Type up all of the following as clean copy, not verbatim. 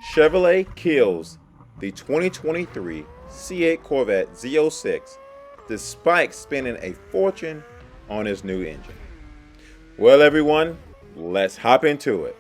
Chevrolet kills the 2023 C8 Corvette Z06 despite spending a fortune on its new engine. Well, everyone, let's hop into it.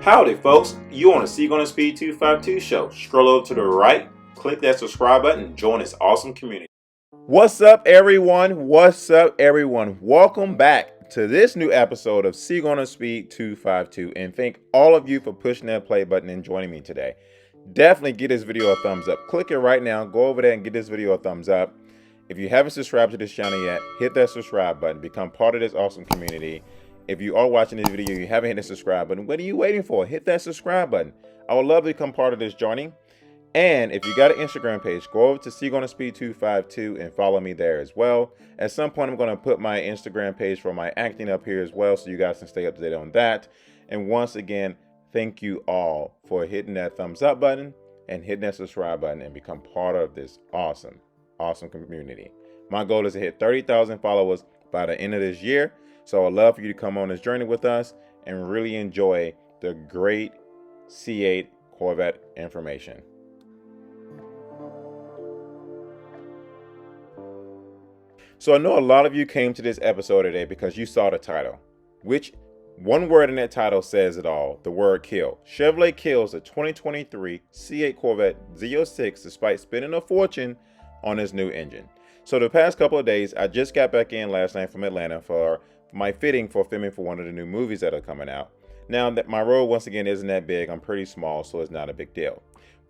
Howdy folks, you on the C8 on Speed 252 show. Scroll over to the right, click that subscribe button, and join this awesome community. What's up everyone? What's up everyone? Welcome back to this new episode of C8 on Speed 252, and thank all of you for pushing that play button and joining me today. Definitely give this video a thumbs up. Click it right now, go over there and give this video a thumbs up. If you haven't subscribed to this channel yet, hit that subscribe button, become part of this awesome community. If you are watching this video, you haven't hit the subscribe button, what are you waiting for? Hit that subscribe button. I would love to become part of this journey. And if you got an Instagram page, go over to C8 on Speed 252 and follow me there as well. At some point, I'm going to put my Instagram page for my acting up here as well, so you guys can stay up to date on that. And once again, thank you all for hitting that thumbs up button and hitting that subscribe button and become part of this awesome community. My goal is to hit 30,000 followers by the end of this year. So I'd love for you to come on this journey with us and really enjoy the great C8 Corvette information. So I know a lot of you came to this episode today because you saw the title, which one word in that title says it all, the word kill. Chevrolet kills the 2023 C8 Corvette Z06 despite spending a fortune on its new engine. So the past couple of days, I just got back in last night from Atlanta for my fitting for filming for one of the new movies that are coming out. Now that my role once again isn't that big, I'm pretty small, so it's not a big deal.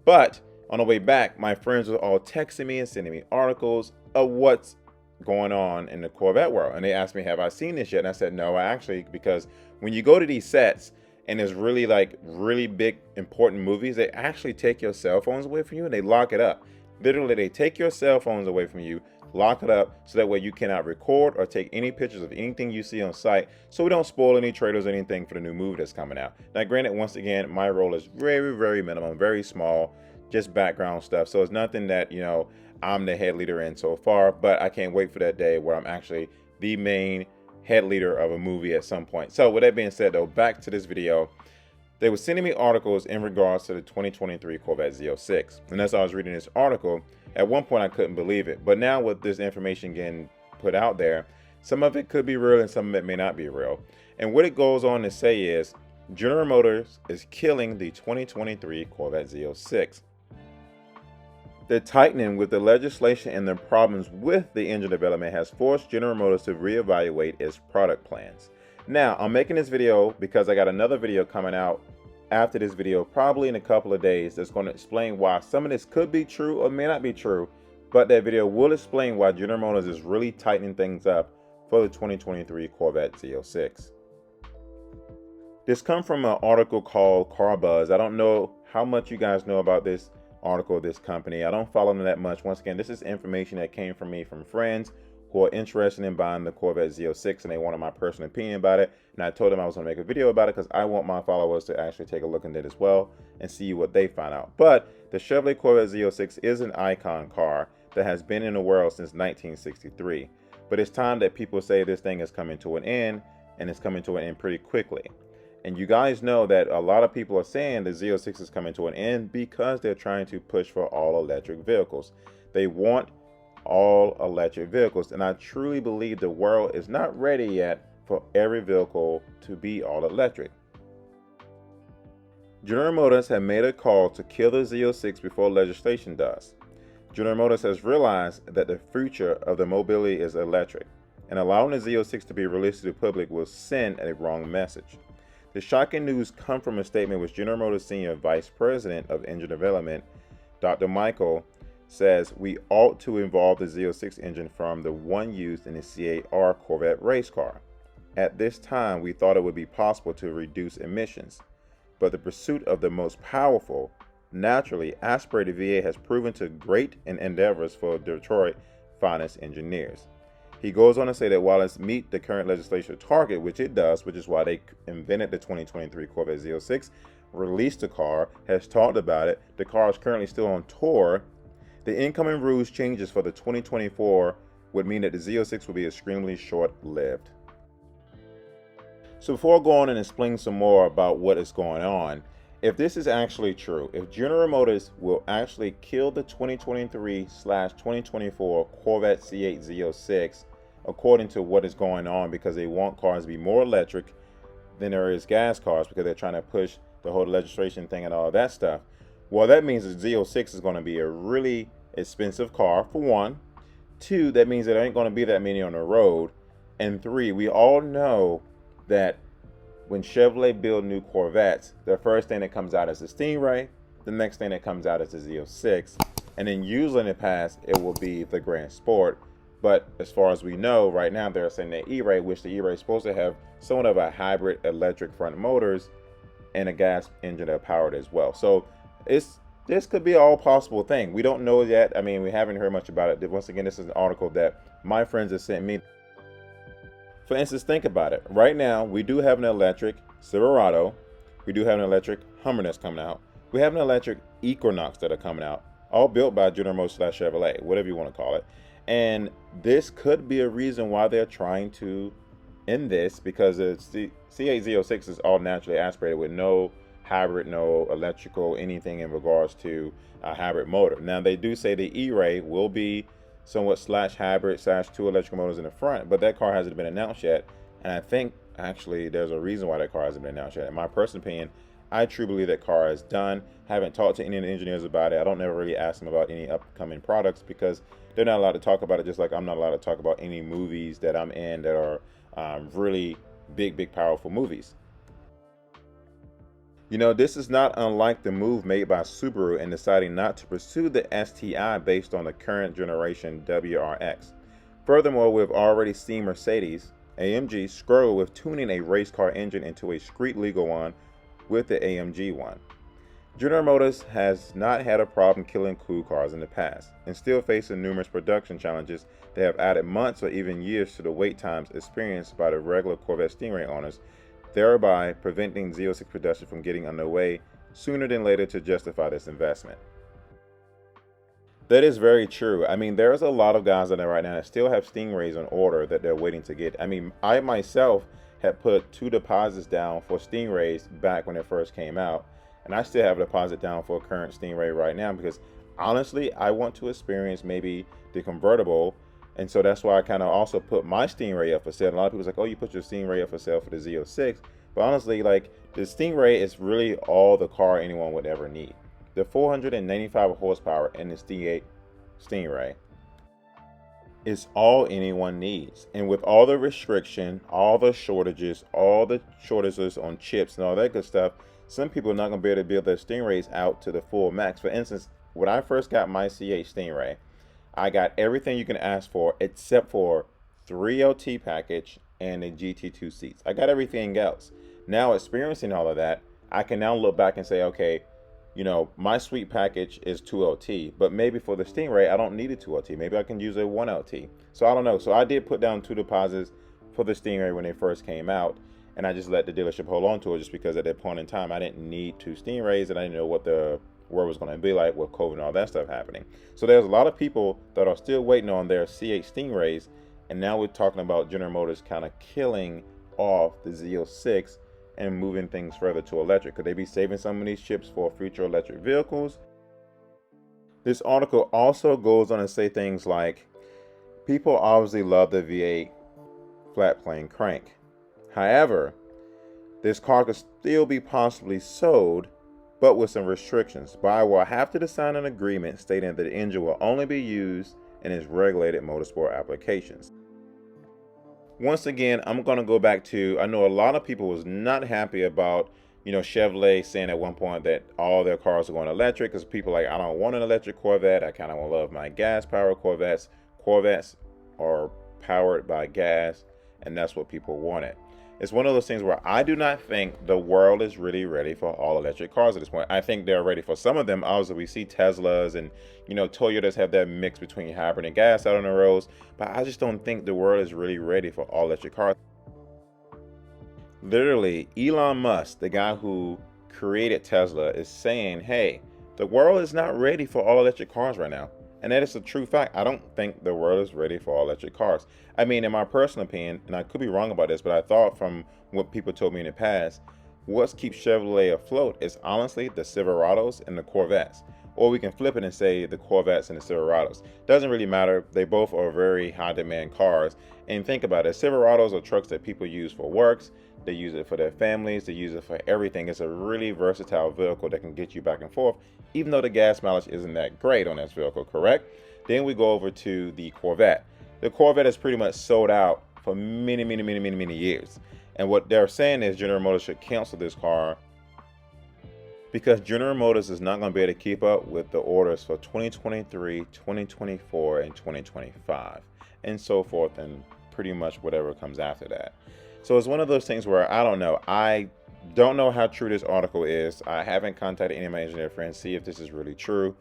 But on the way back, my friends were all texting me and sending me articles of what's going on in the Corvette world. And they asked me, have I seen this yet? And I said, no, actually, because when you go to these sets and there's really big, important movies, they actually take your cell phones away from you and they lock it up. Literally, they take your cell phones away from you, lock it up so that way you cannot record or take any pictures of anything you see on site, so we don't spoil any trailers or anything for the new movie that's coming out. Now granted, once again, my role is very minimum, very small, just background stuff, so it's nothing that, you know, I'm the head leader in so far, but I can't wait for that day where I'm actually the main head leader of a movie at some point. So with that being said though, back to this video. They were sending me articles in regards to the 2023 Corvette Z06. And as I was reading this article, at one point I couldn't believe it. But now with this information getting put out there, some of it could be real and some of it may not be real. And what it goes on to say is, General Motors is killing the 2023 Corvette Z06. The tightening with the legislation and the problems with the engine development has forced General Motors to reevaluate its product plans. Now, I'm making this video because I got another video coming out after this video, probably in a couple of days, that's going to explain why some of this could be true or may not be true, but that video will explain why General Motors is really tightening things up for the 2023 Corvette Z06. This comes from an article called Car Buzz. I don't know how much you guys know about this article, this company. I don't follow them that much. Once again, this is information that came from me from friends who are interested in buying the Corvette Z06, and they wanted my personal opinion about it. And I told them I was going to make a video about it because I want my followers to actually take a look at it as well and see what they find out. But the Chevrolet Corvette Z06 is an icon car that has been in the world since 1963. But it's time that people say this thing is coming to an end, and it's coming to an end pretty quickly. And you guys know that a lot of people are saying the Z06 is coming to an end because they're trying to push for all electric vehicles. They want all electric vehicles, and I truly believe the world is not ready yet for every vehicle to be all electric. General Motors have made a call to kill the Z06 before legislation does. General Motors has realized that the future of the mobility is electric, and allowing the Z06 to be released to the public will send a wrong message. The shocking news comes from a statement which General Motors Senior Vice President of Engine Development, Dr. Michael, says we ought to involve the Z06 engine from the one used in the C8R Corvette race car. At this time, we thought it would be possible to reduce emissions, but the pursuit of the most powerful, naturally aspirated V8 has proven to great in endeavors for Detroit's finest engineers. He goes on to say that while it meets the current legislation target, which it does, which is why they invented the 2023 Corvette Z06, released the car, has talked about it, the car is currently still on tour, the incoming rules changes for the 2024 would mean that the Z06 will be extremely short-lived. So before I go on and explain some more about what is going on, if this is actually true, if General Motors will actually kill the 2023/2024 Corvette C8 Z06, according to what is going on, because they want cars to be more electric than there is gas cars, because they're trying to push the whole legislation thing and all that stuff, well, that means the Z06 is going to be a really expensive car, for one. Two, that means there ain't going to be that many on the road. And three, we all know that when Chevrolet build new Corvettes, the first thing that comes out is the Stingray, the next thing that comes out is the Z06, and then usually in the past it will be the Grand Sport. But as far as we know, right now they're saying the E-Ray, which the E-Ray is supposed to have somewhat of a hybrid electric front motors and a gas engine that powered as well. So this could be an all possible thing. We don't know yet. I mean, we haven't heard much about it. Once again, this is an article that my friends have sent me. For instance, think about it. Right now, we do have an electric Silverado. We do have an electric Hummer that's coming out. We have an electric Equinox that are coming out, all built by General Motors / Chevrolet, whatever you want to call it. And this could be a reason why they're trying to end this, because the C8 Z06 is all naturally aspirated with no hybrid, no electrical, anything in regards to a hybrid motor. Now, they do say the E-Ray will be somewhat /hybrid / 2 electrical motors in the front, but that car hasn't been announced yet. And I think actually there's a reason why that car hasn't been announced yet. In my personal opinion, I truly believe that car is done. Haven't talked to any of the engineers about it. I don't never really ask them about any upcoming products, because they're not allowed to talk about it, just like I'm not allowed to talk about any movies that I'm in that are really big, powerful movies. You know, this is not unlike the move made by Subaru in deciding not to pursue the STI based on the current generation WRX. Furthermore, we've already seen Mercedes AMG struggle with tuning a race car engine into a street legal one with the AMG one. General Motors has not had a problem killing cool cars in the past, and still facing numerous production challenges that have added months or even years to the wait times experienced by the regular Corvette Stingray owners, thereby preventing Z06 production from getting underway sooner than later to justify this investment. That is very true. I mean, there's a lot of guys out there right now that still have Stingrays on order that they're waiting to get. I mean, I myself had put 2 deposits down for Stingrays back when it first came out, and I still have a deposit down for a current Stingray right now, because honestly, I want to experience maybe the convertible. And so that's why I kind of also put my Stingray up for sale. A lot of people's like, oh, you put your Stingray up for sale for the Z06. But honestly, like, the Stingray is really all the car anyone would ever need. The 495 horsepower in the C8 Stingray is all anyone needs. And with all the restriction, all the shortages on chips and all that good stuff, some people are not going to be able to build their Stingrays out to the full max. For instance, when I first got my C8 Stingray, I got everything you can ask for except for 3 LT package and a GT2 seats. I got everything else. Now, experiencing all of that, I can now look back and say, okay, you know, my suite package is 2 LT, but maybe for the Stingray, I don't need a 2 LT. Maybe I can use a 1 LT. So I don't know. So I did put down 2 deposits for the Stingray when they first came out, and I just let the dealership hold on to it, just because at that point in time, I didn't need 2 Stingrays, and I didn't know what the world was going to be like with COVID and all that stuff happening. So there's a lot of people that are still waiting on their C8 Stingrays, and now we're talking about General Motors kind of killing off the Z06 and moving things further to electric. Could they be saving some of these chips for future electric vehicles? This article also goes on to say things like, people obviously love the V8 flat plane crank. However, this car could still be possibly sold, but with some restrictions. Buyer will have to sign an agreement stating that the engine will only be used in its regulated motorsport applications. Once again, I'm going to go back to, I know a lot of people was not happy about, you know, Chevrolet saying at one point that all their cars are going electric, because people like, I don't want an electric Corvette. I kind of love my gas powered Corvettes. Corvettes are powered by gas, and that's what people wanted. It's one of those things where I do not think the world is really ready for all electric cars at this point. I think they're ready for some of them. Obviously, we see Teslas and, you know, Toyotas have that mix between hybrid and gas out on the roads, but I just don't think the world is really ready for all electric cars. Literally, Elon Musk, the guy who created Tesla, is saying, hey, the world is not ready for all electric cars right now. And that is a true fact. I don't think the world is ready for all electric cars. I mean, in my personal opinion, and I could be wrong about this, but I thought from what people told me in the past, what keeps Chevrolet afloat is honestly the Silverados and the Corvettes. Or we can flip it and say the Corvettes and the Silverados. Doesn't really matter. They both are very high demand cars. And think about it, Silverados are trucks that people use for works. They use it for their families. They use it for everything. It's a really versatile vehicle that can get you back and forth, even though the gas mileage isn't that great on this vehicle, correct? Then we go over to the Corvette. The Corvette is pretty much sold out for many years. And what they're saying is General Motors should cancel this car because General Motors is not going to be able to keep up with the orders for 2023, 2024, and 2025, and so forth, and pretty much whatever comes after that. So it's one of those things where I don't know. I don't know how true this article is. I haven't contacted any of my engineer friends to see if this is really true.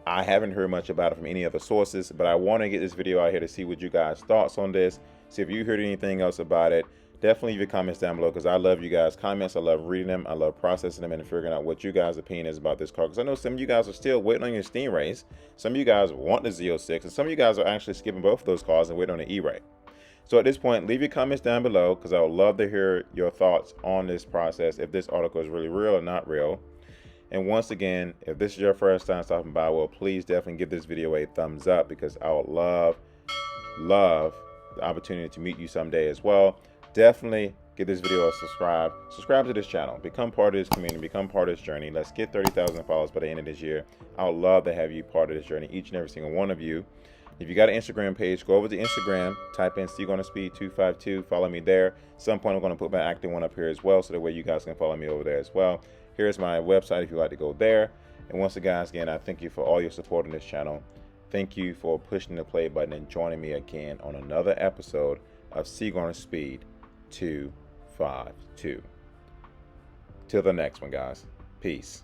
I haven't heard much about it from any other sources, but I want to get this video out here to see what you guys' thoughts on this. See if you heard anything else about it. Definitely leave your comments down below because I love you guys' comments. I love reading them. I love processing them and figuring out what you guys' opinion is about this car. Because I know some of you guys are still waiting on your Stingrays. Some of you guys want the Z06, and some of you guys are actually skipping both of those cars and waiting on the E-Ray. So at this point, leave your comments down below because I would love to hear your thoughts on this process, if this article is really real or not real. And once again, if this is your first time stopping by, well, please definitely give this video a thumbs up because I would love the opportunity to meet you someday as well. Definitely give this video a subscribe. Subscribe to this channel. Become part of this community. Become part of this journey. Let's get 30,000 followers by the end of this year. I would love to have you part of this journey, each and every single one of you. If you got an Instagram page, go over to Instagram, type in C8Speed252, follow me there. At some point, I'm going to put my active one up here as well, so that way you guys can follow me over there as well. Here's my website if you'd like to go there. And once again, I thank you for all your support on this channel. Thank you for pushing the play button and joining me again on another episode of C8 Speed252. Till the next one, guys. Peace.